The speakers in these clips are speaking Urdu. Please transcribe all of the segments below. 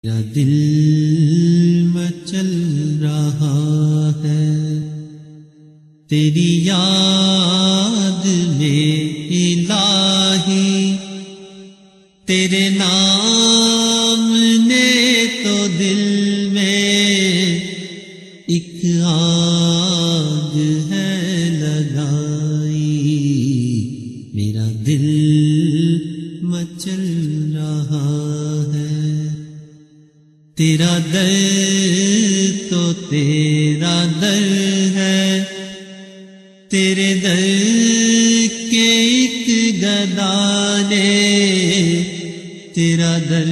میرا دل مچل رہا ہے تیری یاد میں الہی، تیرے نام نے تو دل میں ایک آگ ہے لگائی، میرا دل مچل رہا ہے، تیرا در تو تیرا در ہے، تیرے در کے ایک گدا نے، تیرا در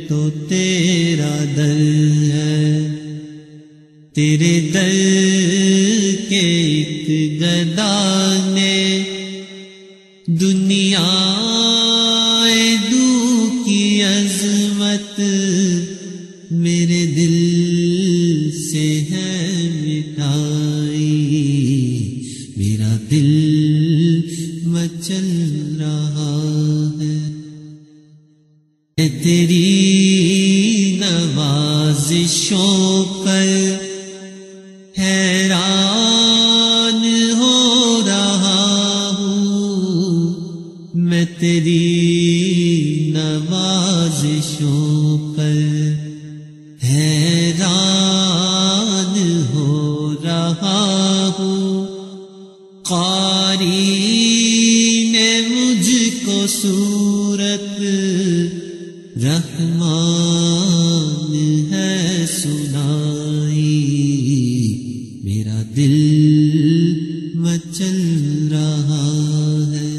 تو تیرا در ہے، تیرے در کے ایک گدا نے دنیا دو کی عظمت میرے دل سے ہے مٹائی، میرا دل مچل رہا ہے، تیری نوازشوں پر حیران ہو رہا ہوں، میں تیری نوازشوں پر حیران ہو رہا ہوں، قاری نے مجھ کو صورت رحمان ہے سنائی، میرا دل مچل رہا ہے،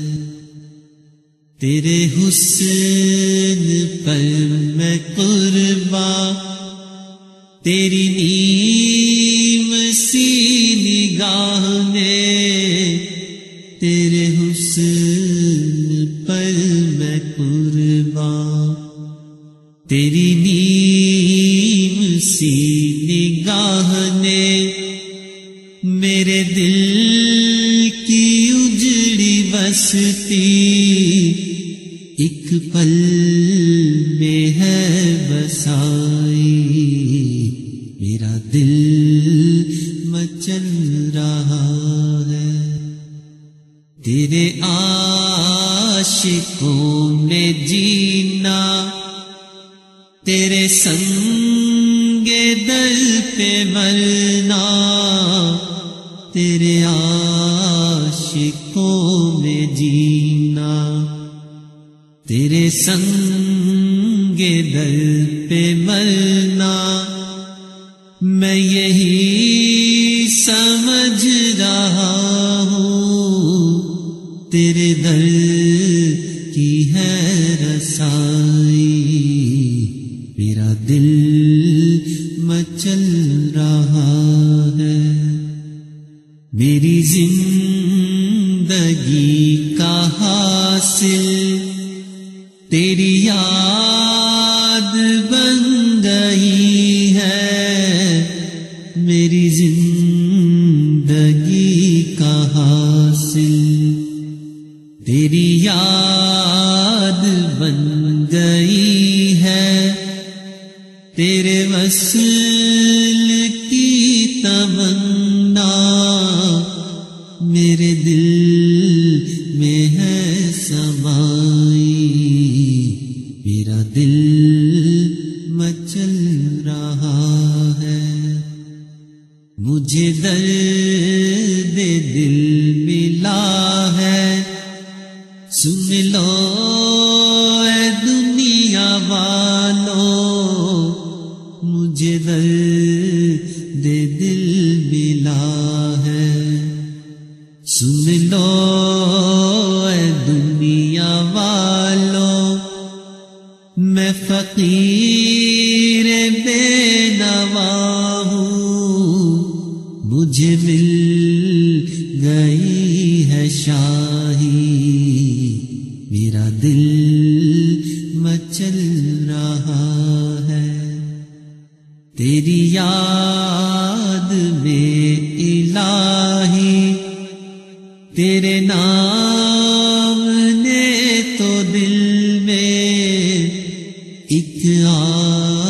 تیرے حسن پر میں قربان، تیری نیم سی نگاہ نے، تیرے حسن پر میں قربان، تیری نیم سی نگاہ نے میرے دل کی اجڑی بستی ایک پل میں ہے بسائی، میرا دل مچل رہا ہے، تیرے عاشقوں میں جینا، تیرے سنگ دل پہ مرنا، تیرے عاشقوں میں جینا، تیرے سنگ دل پہ مرنا، میں یہی سمجھ رہا ہوں، تیرے در کی ہے رسائی، میرا دل مچل رہا ہے، میری زندگی کا حاصل تیری یاد بن گئی ہے، میری زندگی کا حاصل تیری یاد بن گئی ہے، تیرے وصل کی تمنا میرے دل میں ہے سمائی، میرا دل مچل رہا ہے، مجھے درد دل ملا ہے، سن لو اے دنیا والوں، مجھے درد دل ملا ہے، سن لو اے دنیا والوں، میں فقیر بے نوا ہوں، مجھے مل گئی ہے شاہی، میرا دل مچل رہا ہے، تیری یاد میں الہی، تیرے نام نے تو دل میں ایک رہا